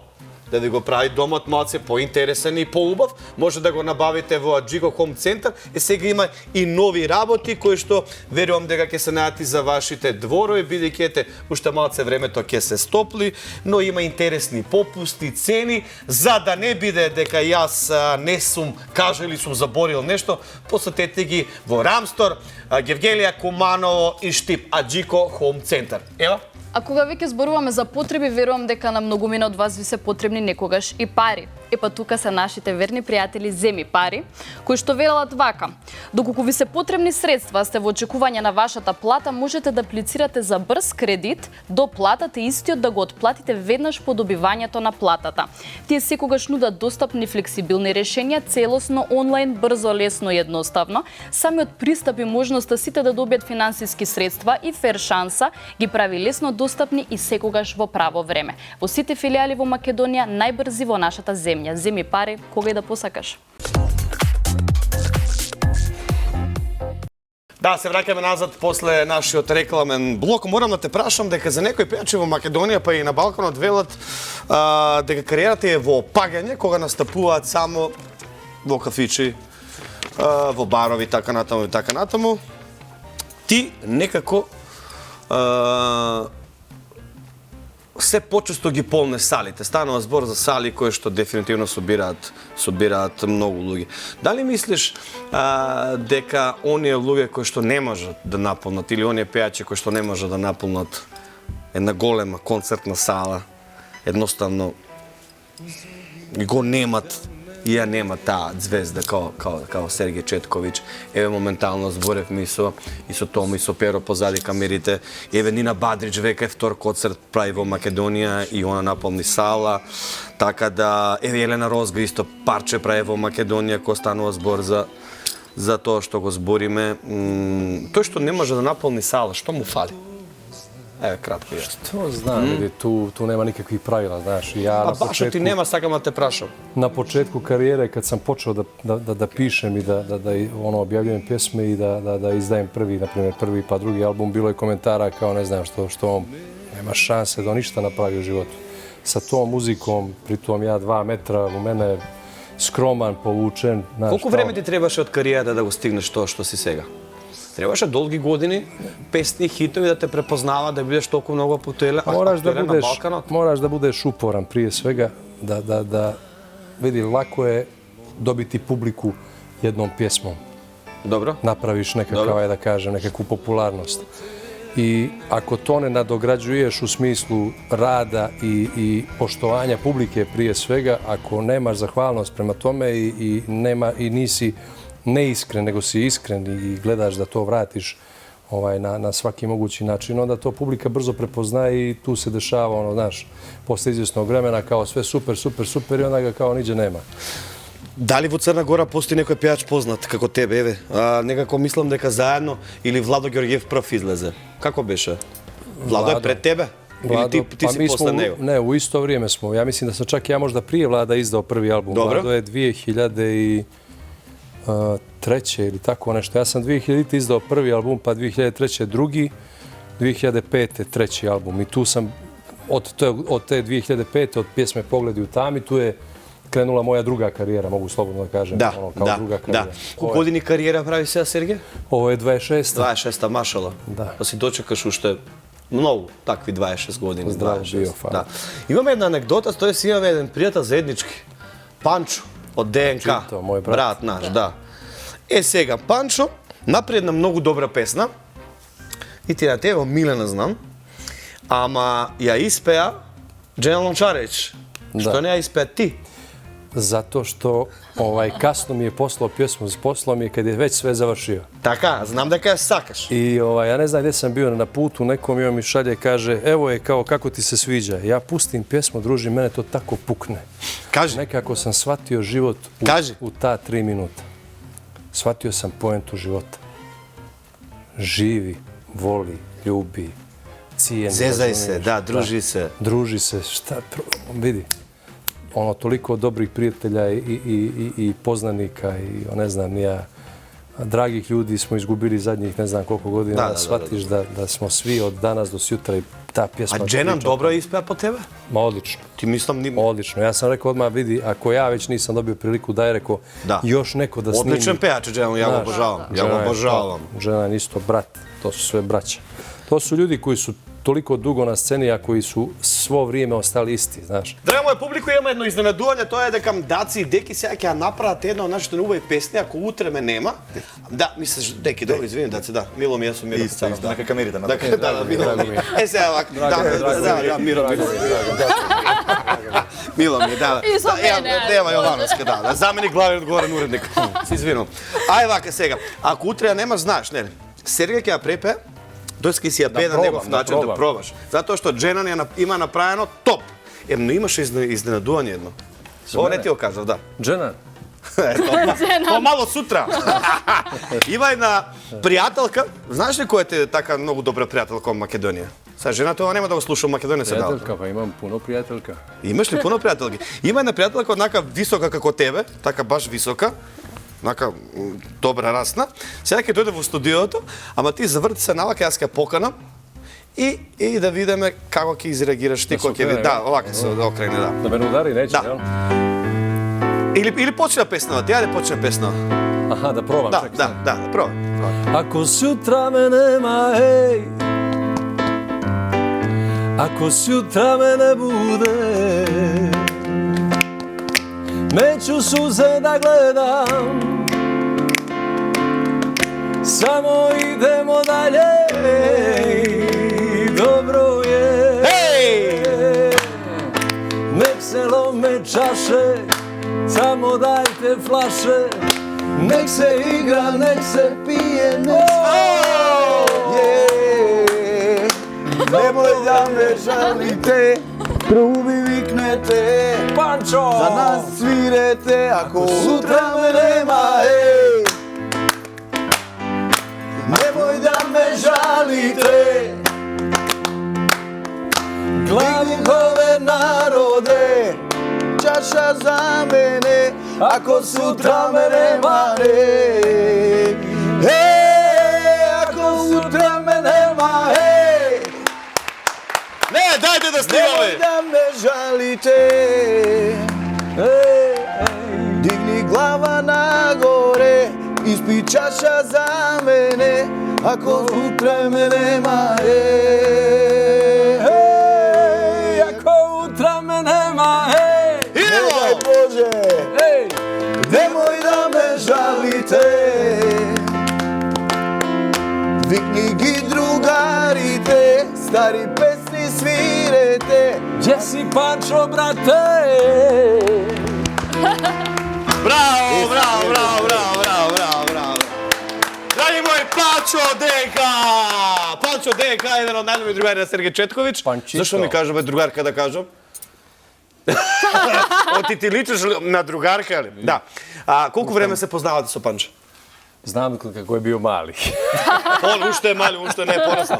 да ви го прави домот малце поинтересен и поубав, може да го набавите во Аджико Home Center. И сега има и нови работи кои што верувам дека ќе се најдат за вашите дворови, бидејќи ете уште малце времето ќе се стопли, но има интересни попусти, цени, за да не биде дека јас не сум кажал или сум заборил нешто, посетете ги во Рамстор, Гевгелија, Куманово и Штип, Аджико Home Center. Ева? А кога веќе зборуваме за потреби, верувам дека на многумина од вас ви се потребни некогаш и пари. Епа тука се нашите верни пријатели Земи Пари, кои што велат вака: доколку ви се потребни средства, сте во очекување на вашата плата, можете да аплицирате за брз кредит до платата и истиот да го отплатите веднаш по добивањето на платата. Тие секогаш нудат достапни флексибилни решенија, целосно онлайн, брзо, лесно и едноставно. Самиот пристап и можноста сите да добијат финансиски средства и фер шанса ги прави лесно достапни и секогаш во право време. Во сите филијали во Македонија, најбрзи во нашата земја. Земи Пари, кога и да посакаш. Да, се враќаме назад после нашиот рекламен блок. Морам да те прашам дека за некои пејачи во Македонија, па и на Балканот велат дека кариерата е во пагање кога настапуваат само во кафичи, во барови, така натаму. Ти некако се почесто ги полне салите. Станува збор за сали кои што дефинитивно собираат многу луѓе. Дали мислиш дека оние луѓе кои што не можат да наполнат или оние пејачи кои што не можат да наполнат една голема концертна сала, едноставно го немат и ја нема таа звезда као Сергеј Четковиќ. Еве моментално зборевме и со Томо и со Перо позади камерите. Еве Нина Бадрич века е втор концерт прави во Македонија и она наполни сала. Така да еве Елена Розга исто парче прави во Македонија кој станува збор за тоа што го збориме. Тој што не може да наполни сала, што му фали? Еве, кратко ја. To znam, vidi, tu nema nikakvih pravila, znaš. Ja Па баш ти нема, сакам да те прашам. na početku karijere kad sam počeo da pišem i da ono objavljujem pjesme i da izdajem prvi, na primjer prvi pa drugi album, bilo je komentara kao ne znam što on nema šanse da on ništa napravi u životu. Sa tom muzikom, pritom ja 2 metra, u mene skroman, povučen. Znaš, Колку време ти требаше од кариерата да го стигнеш тоа што си сега? Требаше долги години, песни, хитови да те препознава, да бидеш толку многу путуелен, актуелен на Балканот? Moraš da budeš uporan prije svega, da vidi, lako je dobiti publiku jednom pjesmom. Dobro. Napraviš nekakav, da kažem, nekakvu popularnost. I ako to ne nadograđuješ u smislu rada i poštovanja publike prije svega, ako nemaš zahvalnost prema tome i nisi neiskren, nego si iskren i gledaš da to vratiš na svaki mogući način, onda to publika brzo prepoznaje i tu se dešava, ono, znaš, posle izvjesnog vremena kao sve super, super, super i onda ga kao niđe nema. Дали во Црна Гора постои некој пејач познат како тебе, еве? Некако мислам дека заедно или Владо Ѓорѓиев прв излезе. Како беше? Владо е пред тебе? Или ти си после него? Ne, u isto vrijeme smo. Ja mislim da sam čak ja možda prije Vlada izdao prvi album. Dobro. Vlado je 2003. ili tako nešto. Ja sam 2000. izdao prvi album, pa 2003. drugi, 2005. treći album. I tu sam od te 2005. od pjesme Pogledi u tami, tu je krenula moja druga karijera, mogu slobodno da kažem. Да, kao druga karijera. Колку години кариера прави сега Сергеј? Ovo je 26. 26-та, машала. Да. Па си дочекаш уште многу такви 26 години. Здраво 26. био, фала. Да. Имаме една анекдота, тоа си имаме еден пријател заеднички. Панчо од ДНК. Чито, мој брат. наш, да. Сега, Панчо направи една многу добра песна. И ти на тебе, Милена знам. Ама ја испеа Джена Лончаревич. Што не ја испеа ти? Zato što kasno mi je poslao pjesmu, poslao mi je kad je već sve završio. Така, знам дека ја сакаш. I ja ne znam gdje sam bio na putu, nekom i on mi šalje, kaže, evo je kao kako ti se sviđa. Ja pustim pjesmu, druži, mene to tako pukne. Кажи. Nekako sam shvatio život u ta 3 minuta. Shvatio sam poentu života. Živi, voli, ljubi, cijeni. Zezaj se, da, druži se. Druži se, šta, vidi. Ono, toliko dobrih prijatelja i poznanika i, ne znam, ja, dragih ljudi smo izgubili zadnjih ne znam koliko godina, da shvatiš da smo svi od danas do sutra i ta pjesma... A Dženan dobro ispeva po tebe? Ma odlično. Ti mislim... Odlično. Ja sam rekao odmah, vidi, ako ja već nisam dobio priliku da je rekao još neko da snimi... Odličan pejač je Dženan, ja ga obožavam. Ja ga obožavam. Dženan isto brat, to su sve braća. To su ljudi koji su toliko dugo na sceni, a koji su svo vrijeme ostali isti, znaš. Драга моја публика, има едно изненадување, тоа е дека даци и деки сега ќе ја направат една од нашите убави песни, ако утре ме нема. Да, мислиш, деки, добро, извини, даци, да. Мило ми, јас сум Миро. Исто, нека камерите на. Да, Мило ми. Сега вака, да, Миро. Мило ми, да. И со мене. Ева Јовановска, да. Заменик главен одговорен уредник. Се извинувам. Ај вака сега, ако утре ја нема, знаеш, не? Сергеј ќе ја препе, дојски си ја пее на негов начин да пробаш. Затоа што Дженан има направено топ. Но имаше изненадување едно. Ова не ти го кажав, да. Dženan? Помало сутра. Има една пријателка, знаеш ли која е така многу добра пријателка од Македонија? Сега жената ова нема да го слушам Македонија се дава. Prijateljka, pa imam puno prijateljka. Имаш ли пуно пријателки? Има една пријателка однака висока како тебе, така баш висока. Нака добра расна. Сега ќе дојде во студиото, ама ти заврти се навака, јас ќе поканам и да видиме како ќе изреагираш ти кога ќе види. Да, овака се окрене, да. Da me ne udari, neće, Da. jel? Или почна песнава, ти јаде почне песнава. Aha, da probam. Да, čekaj. да, пробај. Ako sutra me nema, ej, ako sutra me ne bude, neću suze da gledam, samo idemo dalje, dobro je. Hej! Nek se lome čaše, samo dajte flaše, nek se igra, nek se pije, nek se... Nemoj da me žalite, trubi viknete, Pančo! za nas svirete, ako sutra me nema, ej, žalite. Glavove narode, čaša za mene, ako sutra me nema, ako sutra me nema, Ne, dajte da snimаме! nemoj da me žalite. Digni glava nagore, ispi čaša za mene, ako sutra me nema, Ako utra me nema, Nemoj Idemo! Bože, nemoj da me žalite. Vikni gi drugarite, stari pesni svirete. gdje si Pančo, brate? Bravo, bravo, bravo, bravo, bravo, bravo, bravo. Dragi moj, Pančo DK! Pančo DK je jedan od najljubih drugara Sergej Četković. Pančito. Zašto mi kaže drugarka da kažem? Ti ličiš na drugarka, ali? Da. Koliko vreme se poznavate sa Pančo? Znam kako je bio mali. On ušte je mali, ušte ne porasno.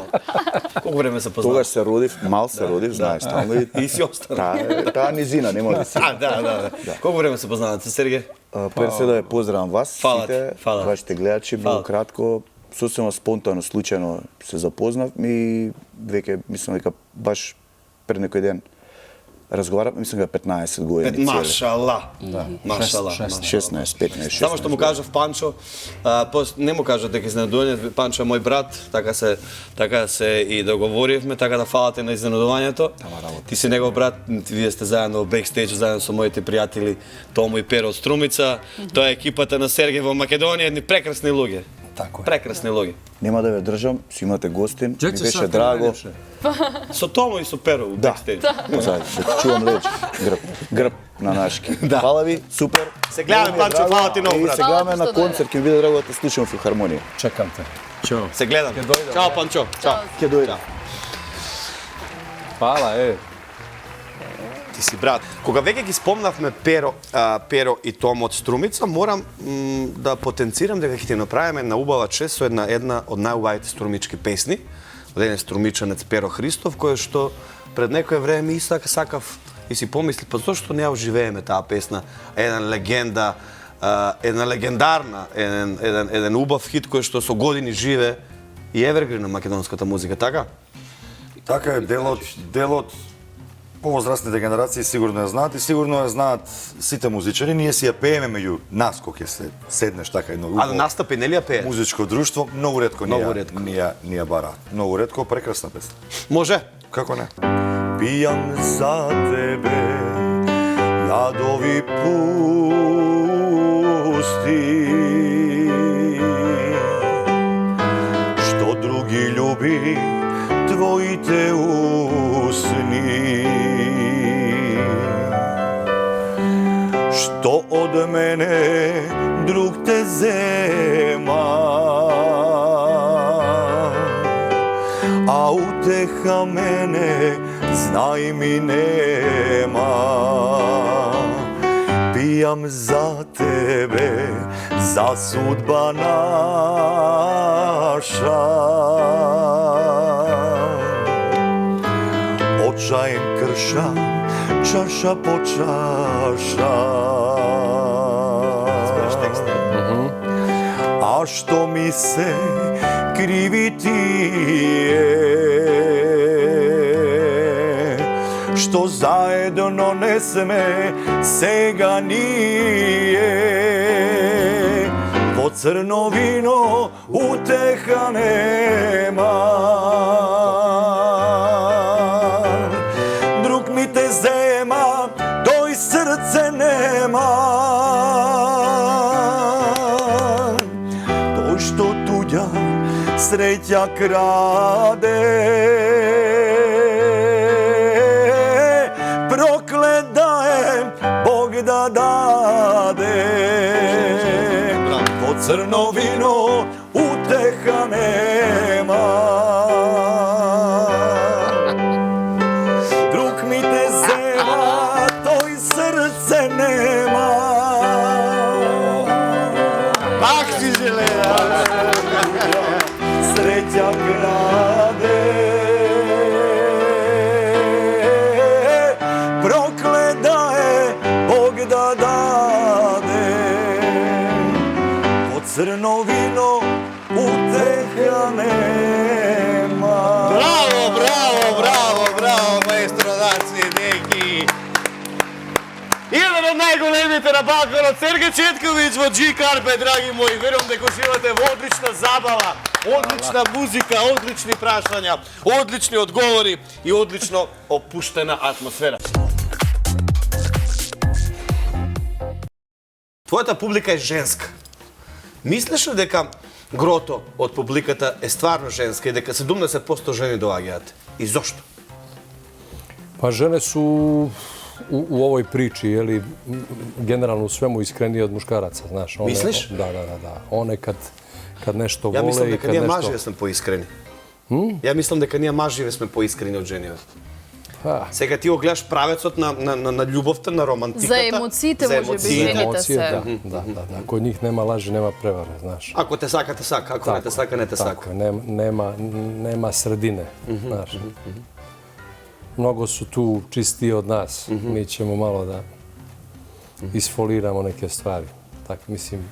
Koliko vreme se poznavate? Тогаш се родив, мал се родив, знаеш, таму и И си остана. таа низина нема да си. Да. Колко време се познавате, Сергей? Пред се да ја поздравам вас, Фала сите, ти, фала. вашите гледачи, многу кратко, сосема спонтано, случајно се запознав и веќе, мислам дека баш пред некој ден разговарав, мислам дека 15 години. Машала. Машала. 16, 15, 16. Само што му кажав Панчо, не му кажа дека изненадување, Панчо е мој брат, така се и договоривме, така да фалате на изненадувањето. Ти си негов брат, вие сте заедно во бекстејдж, заедно со моите пријатели Тому и Перо од Струмица. Тоа е екипата на Сергей во Македонија, едни прекрасни луѓе. Tako je. Прекрасни луѓе. Нема да ве држам, си имате гостин, Gdje ми će беше sad драго. najljepše? Со Тому и со Перо у Да, бекстејдж. Заедно, да чувам леч, грб на нашки. Да. Фала ви, супер. Се гледаме, Много ми е Панчо, драго. фала ти много, И брат. се гледаме Фала на што дојде. концерт, ќе ми биде драго да те слушам в филхармонија. Čekam te. Ćao. Се гледам. Чао, Панчо. Чао. Ќе дојде. Hvala, Ти си брат. Кога веќе ги спомнавме Перо и Том од Струмица, морам да потенцирам дека ќе ти направиме на убава чест со една од најубавите струмички песни, од еден струмичанец Перо Христов, кој што пред некое време и сакав и си помисли, па зошто не ја оживееме таа песна, една легенда, една легендарна, еден убав хит кој што со години живе и евергрин на македонската музика, така? Така е, делот повозрастните генерации сигурно ја знаат и сигурно ја знаат сите музичари. Ние си ја пееме меѓу нас кога ќе се седнеш така едно А на настапи не ли ја пее? музичко друштво, многу ретко Многу ретко. ни ја бара. Многу ретко, прекрасна песна. Може? Како не? Пијам за тебе, јадови пусти, што други љуби твоите усни, што од мене друг те зема, а утеха мене знај ми нема. Пијам за тебе, за судба наша, очаен кршам, чаша по чаша. А што ми се криви тие, што заедно не сме сега ние. Во црно вино утеха нема, друг ми те зема, тој срце нема. Тој што туѓа среќа краде, проклет да е Бог да даде. Во црно вино утеха нема, друг ми те зема, тој срце нема. Пак си желеа! Среќа nagrade. Prokleda je Bog da dade, po crno vino uteha nema. Браво, браво, браво, браво, маестро нации, деки! Еден од најголемите на Балканот, Сергеј Четковиќ во G-Carpet, драги мои. Верувам дека уживате во одлична забава, одлична музика, одлични прашања, одлични одговори и одлично опуштена атмосфера. Твојата публика е женска. Мислиш ли дека грото од публиката е стварно женска и дека 70% жени доаѓаат? И зошто? Pa žene su u ovoj priči, jeli, generalno u svemu iskrenije od muškaraca, znaš. One, Misliš? Da. One kad nešto Ja vole мислам i дека kad ние nešto... маживе сме поискрени. Ја мислам дека ние маживе сме поискрени од жениве. Pa, Сега ти го гледаш правецот на љубовта, на романтиката. За емоциите, за може би, емоциите. жените emocije, se. da. Kod njih nema laži, nema prevare, znaš. Ако те сака, те сака. Ако не те сака, не те Tako сака. je, nema sredine, znaš. Mnogo su tu čistiji od nas. Mi ćemo malo da isfoliramo neke stvari. Tako, mislim,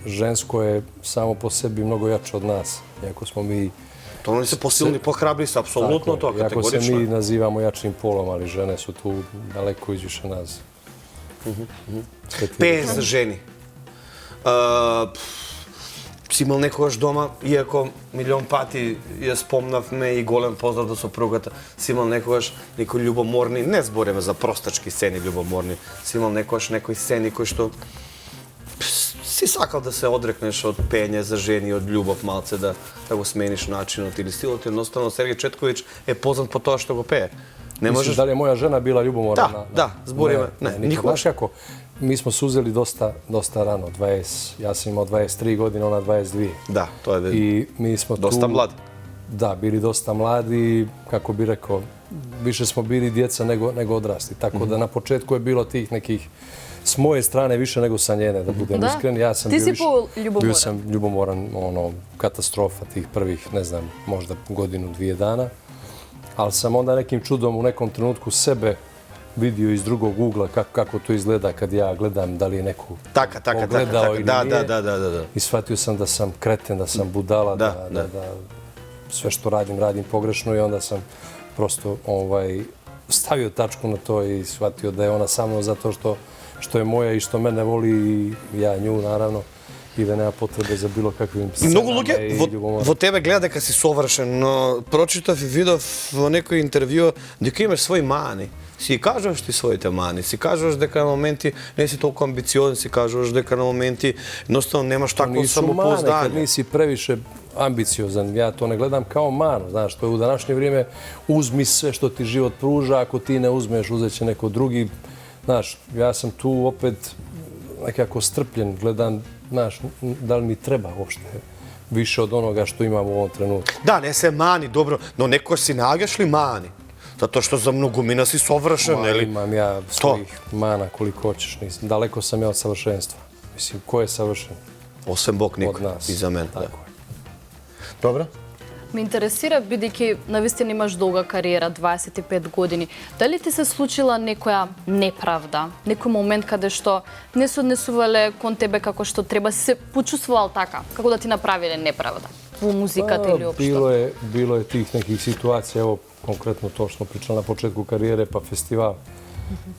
žensko je samo po sebi mnogo jače od nas. Iako smo mi... То они се посилни, похрабри се, апсолутно тоа, Iako se категорично. mi nazivamo jačim polom, ali žene su tu daleko izviše nas. Sve ti- Пее за жени. Си имал некогаш дома, иако милион пати ја спомнавме и голем поздрав до сопругата, си имал некогаш некои љубоморни, не збориме за простачки сцени љубоморни, си имал некогаш некои сцени кои што си сакал да се одрекнеш од пење за жени, од љубов малце, да го смениш начинот или стилот. Едноставно, Сергеј Четковиќ е познат по тоа што го пее. Не Misliš можеш... da li je moja žena bila ljubomorna? Da, zborima. Ne, nikad. niko. Znaš kako, mi smo se uzeli dosta rano, ja sam imao 23 godine, ona 22. Da, to je I mi smo dosta tu, mladi. Da, bili dosta mladi, kako bi rekao, više smo bili djeca nego odrasli. Tako da na početku je bilo tih nekih, s moje strane više nego sa njene, da budem Da. iskren. Ja sam Ti bio si više- poljubomoran. Bio sam ljubomoran, katastrofa tih prvih, ne znam, možda godinu, 2 dana. Ali sam onda nekim čudom u nekom trenutku sebe vidio iz drugog ugla kako to izgleda kad ja gledam da li je neko Така. pogledao ili Да, nije. да. I shvatio sam da sam kreten, da sam budala, Da. da sve što radim pogrešno i onda sam prosto stavio tačku na to i shvatio da je ona sa mnom zato što je moja i što mene voli i ja nju naravno i da nema potrebe za bilo kakvim И многу scenama луѓе i во ljubomorama. тебе гледа дека си совршен, но прочитав и видов во некој интервју дека имаш своји мани. Си кажуваш ти своите мани, си кажуваш дека на моменти не си толку амбициозен, си кажуваш дека на моменти едноставно немаш такво Nisu mane, kad самопознание. nisi previše ambiciozan. Ja to ne gledam kao manu, znaš, to je u današnje vrijeme uzmi sve što ti život pruža, ako ti ne uzmeš, uzet će neko drugi. Znaš, ja sam tu opet nekako strpljen, gledam, znaš, da li mi treba uopšte više od onoga što imam u ovom trenutku. Да, не се мани, добро, но некој си наѓаш ли мани? Затоа што за многумина си совршен, нели? Imam ja svojih mana koliko hoćeš, nisam. Daleko sam ja od savršenstva. Mislim, ko je savršen? Осем Бог Od никој nas. и за мен. Да. Tako je. Добро? Ме интересира, бидејќи навистина имаш долга кариера, 25 години, дали ти се случила некоја неправда, некој момент каде што не се однесувале кон тебе како што треба, си се почувствувал така, како да ти направиле неправда во музиката или општо? Bilo je tih nekih situacija, evo konkretno to što smo pričali na početku karijere, pa festival.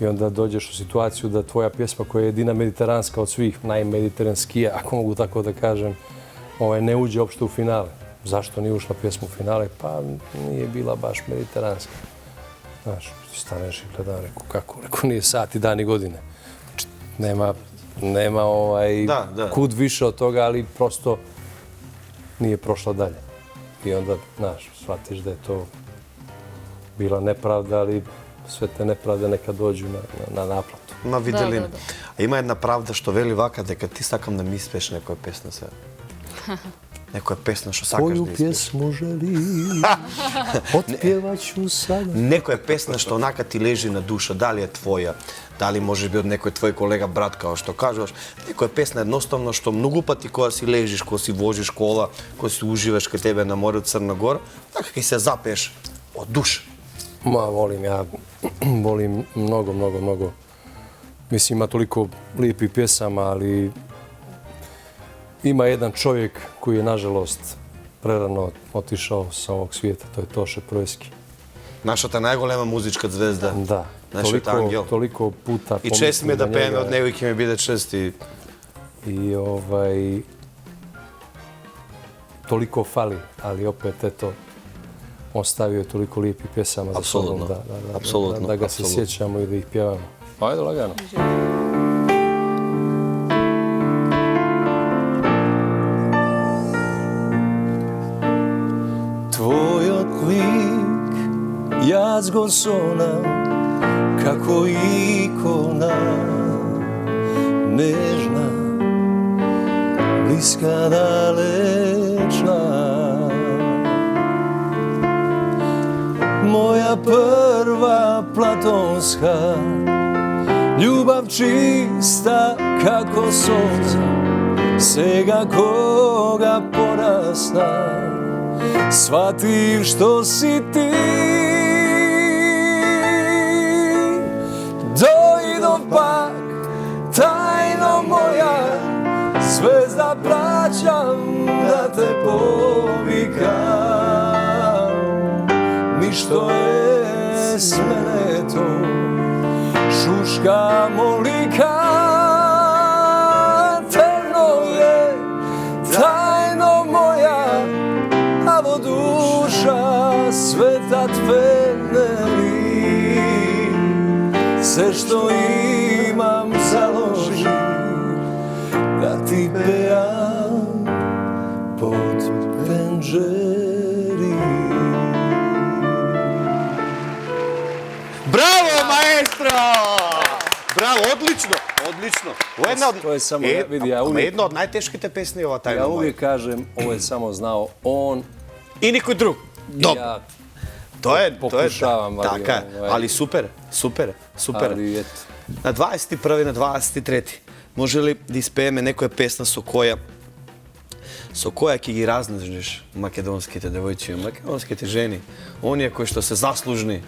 I onda dođeš u situaciju da tvoja pjesma koja je jedina mediteranska od svih, najmediteranskija, ako mogu tako da kažem, ne uđe uopšte u finale. Zašto nije ušla pjesma u finale? Pa nije bila baš mediteranska. Znaš, staneš i gledam, rekao, nije sat i dan i godine. Znači, nema kud više od toga, ali prosto nije prošla dalje. I onda, znaš, shvatiš da je to bila nepravda, ali sve te nepravde nekad dođu na naplatu. На виделина. Да. А има една правда што вели вака дека ти сакам да ми испееш некоја песна сега. некоја песна што сакаш Коju да испееш. pjesmu želim, otpjevaću sada. Некоја песна што онака ти лежи на душа, дали е твоја, дали може би од некој твој колега брат, као што кажуваш, некоја песна едноставно што многу пати кога си лежиш, кога си возиш кола, кога си уживаш кај тебе на море од Црна Гора, така ќе се запееш од душа. Ma, volim mnogo. Mislim, ima toliko lijepih pjesama, ali ima jedan čovjek koji je, nažalost, prerano otišao sa ovog svijeta, to je Toše Proeski. Нашата најголема музичка звезда. Da, Нашиот ангел. toliko puta И чест ми е pomislim да na пееме njega. од него и ќе ми биде чест и I toliko fali, ali opet, eto, ostavio je toliko lijepih pjesama za sobom Apsolutno, apsolutno, da ga se apsolutno. sjećamo i da ih pjevamo. Ajde, lagano. Tvoj odlik, jaz go sonam, kako ikona, nežna, bliska, dalečna. Moja prva platonska, ljubav čista kako sunce, sega koga porasta, shvativ što si ti. Dojdo pak, tajno moja, zvezda plaćam da te povikam. Ništo je s mene to, šuška molika, temno je, tajno moja, a vo duša sveta tveneri, sve što imam založi, da ti pejam pod penđeri. Браво, маестро! Браво, одлично, одлично. Ова е една од To je samo, vidi, ja uvijek, една од најтешките песни ова тајна. ja uvijek kažem, ovo je samo znao on И никој друг. i Добро. ja, Тоа е Покушавам, али, така, овај. али супер. ali eto. На 21 на 23 може ли да испееме некоја песна со која ќе ги разнежиш македонските девојчиња, македонските жени, оние кои што се заслужни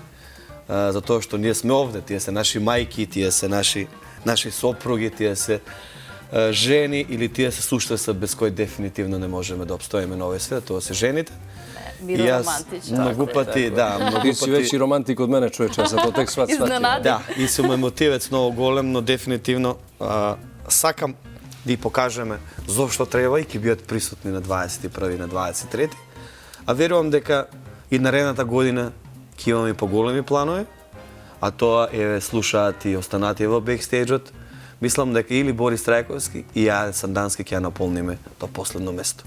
за тоа што ние сме овде, тие се наши мајки, тие се наши сопруги, тие се жени или тие се суштеса без кои дефинитивно не можеме да обстоиме на овој свет, тоа се жените. Биро И јас романтично. многу пати, да, многу Ti si veći пати romantik od mene, čovječe, ja sam to tek shvatio. Iznenadi. да, и сум емотивец многу голем, но дефинитивно сакам да ги покажеме зошто треба и ќе бидат присутни на 21 и на 23. А верувам дека и наредната година ќе имаме поголеми планови, а тоа е слушаат и останати во бекстејџот. Мислам дека или Борис Трајковски и ја Сандански ќе ја наполниме до последно место.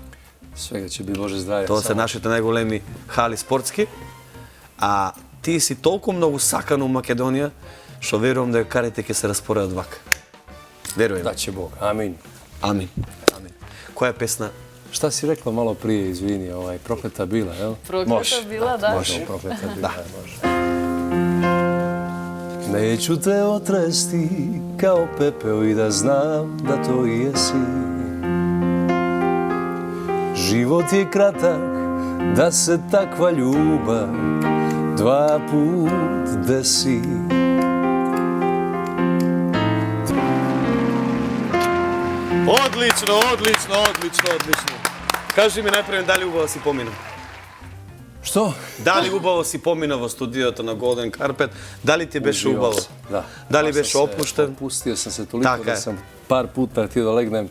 Svega će biti Bože zdravlje. Тоа се нашите најголеми хали спортски, а ти си толку многу сакан у Македонија, што верувам дека карите ќе се распоредат вака. Веруjem. Da će Bog, amin. Амин. Амин. Која песна? Šta si rekla malo prije, izvini, prokleta bila, jel? Проклета била, да. Može, prokleta bila, može. Neću te otresti kao pepeo i da znam da to i jesi. Život je kratak, da se takva ljubav dva put desi. Одлично, одлично, одлично, одлично. Кажи ми најпрво дали убаво си помина? Što? Дали убаво си помина во студиото на Golden Carpet? Дали ти беше Uživao убаво? sam, da. Дали Baš sam беше se опуштен? Opustio sam se toliko Така da е. sam par puta htio da legnem,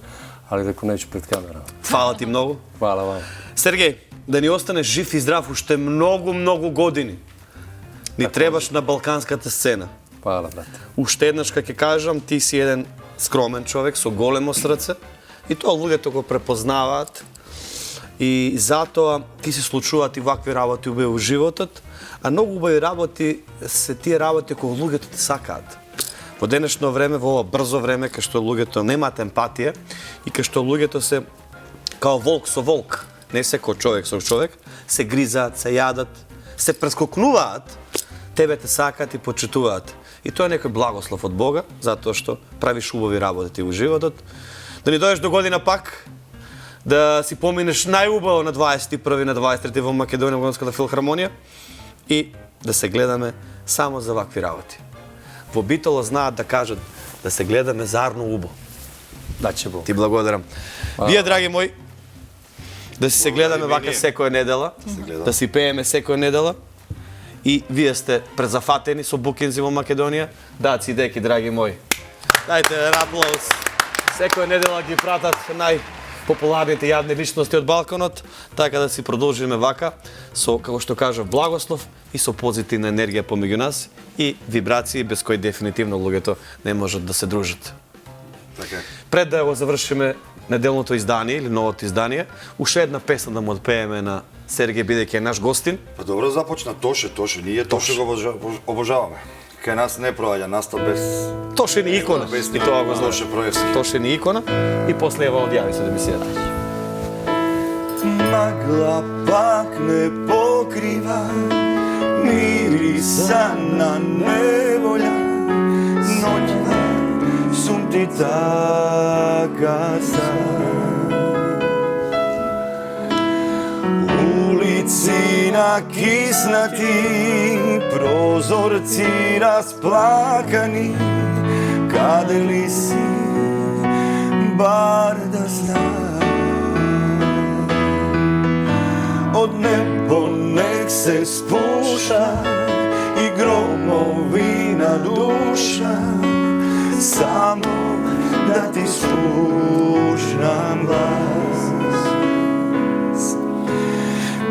ali rekao neću pred kamerama. Фала ти многу. Hvala vam. Сергеј, да ни останеш жив и здрав уште многу години. Ни требаш на балканската сцена. Hvala, brate. Уште еднаш ќе кажам, ти си еден скромен човек со големо срце и тоа луѓето го препознаваат и затоа ти се случуваат и вакви работи убави во животот, а многу убави работи се тие работи кои луѓето те сакаат. Во денешно време, во ова брзо време, кај што луѓето немаат емпатија и кај што луѓето се као волк со волк, не секој човек со човек, се гризаат, се јадат, се прескокнуваат, тебе те сакаат и почитуваат. И тоа е некој благослов од Бога, затоа што правиш убави работи во животот. Да ни дојдеш до година пак, да си поминеш најубаво на 21 на 23 во Македонија, во Македонската филхармонија и да се гледаме само за вакви работи. Во Битола знаат да кажат да се гледаме зарно убо. Да ќе Бог. Ти благодарам. Вие, драги мои, да си се гледаме вака секоја недела, да си пееме секоја недела. И вие сте презафатени со букинзи во Македонија. Даци и деки, драги мои. Дајте аплауз. Секоја недела ги пратат најпопуларните јавни личности од Балканот, така да си продолжиме вака со, како што кажав, благослов и со позитивна енергија помеѓу нас и вибрации без кои дефинитивно луѓето не можат да се дружат. Така. Пред да го завршиме неделното издание или новото издание, уште една песна да му отпееме на Сергеј, бидејќи е наш гостин. Па добро започна Тоше, ние Тоше го обожаваме. Кај нас не проаѓа настап без Тоше ни икона, без и тоа го Тоше знаеш. проевски. Тоше ни икона и после ева одјави се да ми се јаде. Магла пак не покрива мириса на неволја. Ноќна сум ти така сам. Улици накиснати, прозорци расплакани. Каде ли си, бар да знам. Од небо нек се спуша и громови на душа, само да ти слушнам глас.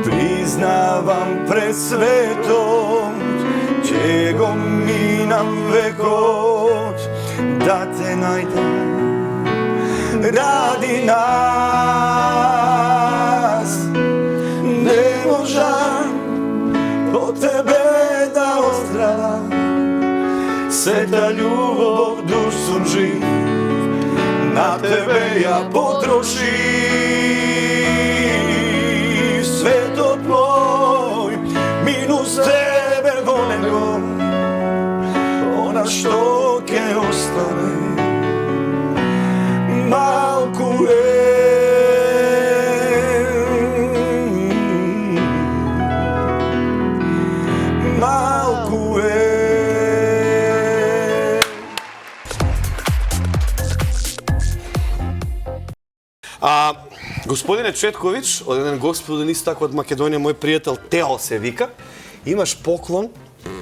Признавам пред светот, ќе го минам векот, да те најдам ради нас. Не можам по тебе да оздравам, сета љубов душ сум жив, на тебе ја потрошив. Светот мој, минус тебе во него, она што ќе остане, малку е. Малку е. Господине Четковиќ, од еден господин истак од Македонија, мој пријател Тео се вика, имаш поклон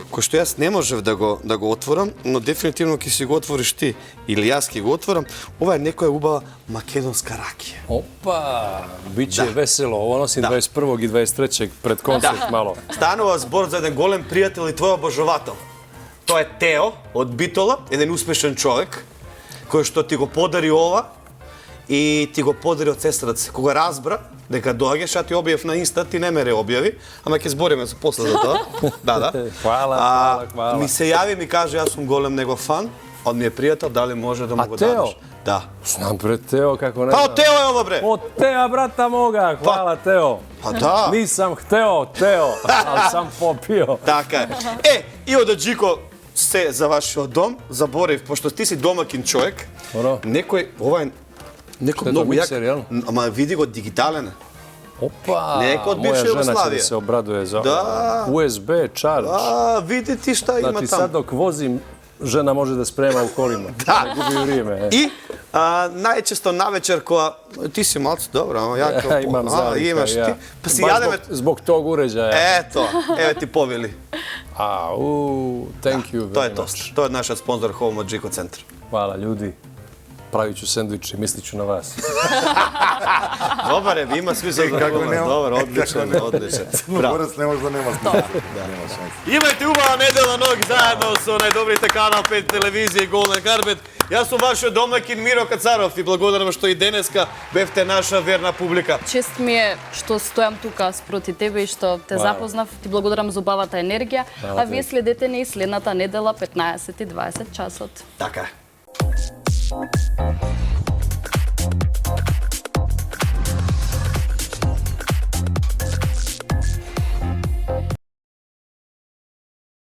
кој што јас не можев да го отворам, но дефинитивно ќе си го отвориш ти или јас ќе го отворам. Ова е некоја убава македонска ракија. Опа, биće Да. veselo. Ovo nosim Da. 21. i 23. pred koncert malo. Станува збор за еден голем пријател и твој обожавател. Тоа е Тео од Битола, еден успешен човек, кој што ти го подари ова и ти го подари од сестрата си. Кога разбра дека доаѓаш, ја ти објав на Инста, ти не ме објави, ама ќе збориме за после за тоа. Да. Хвала. Ми се јави, ми каже, јас сум голем негов фан, од ми е пријател, дали може да му го Тео? дадеш? Да. Znam bre, Teo, kako ne Па znam. од Тео е ова, бре. Od Teja, brata moga, hvala Teo. Pa da. Nisam hteo, Teo, ali sam popio. Така е. И од Аджико се за вашиот дом, заборев, пошто ти си домакин човек, Добро. некој, ова е некој Што е многу тоа, миксер, јак, јел? ама види го дигитален е. Opa, Neko od moja bivše žena će Jugoslavije. da se obraduje za Da. USB charge. Види ти шта има Znači таму. sad dok vozim, žena može da sprema u kolima. Da. Ne gubi vrijeme. И најчесто навечер кога ти си малце добро, ама ја како Imam zalika, имаш ja. ти, па си Baš јадеме. zbog tog uređaja. Ето, еве ти повели. Thank you Тоа е very тоа. much. Тоа е нашиот спонзор Home од Джико центар. Hvala ljudi. Pravit ću sendviče, mislit ću na vas. Добар е, има смисла за Како тоа. нема? Добар, одличен, одличен. Браво. Горец не може да нема сна. Нема шанс. Имајте убава недела ноги заедно со најдобрите Канал 5 телевизија и Golden Carpet. Јас сум вашиот домакин Миро Кацаров и благодарам што и денеска бевте наша верна публика. Чест ми е што стојам тука спроти тебе и што те запознав. Ти благодарам за убавата енергија, а вие следете не и следната недела 15 и 20 часот. Така е.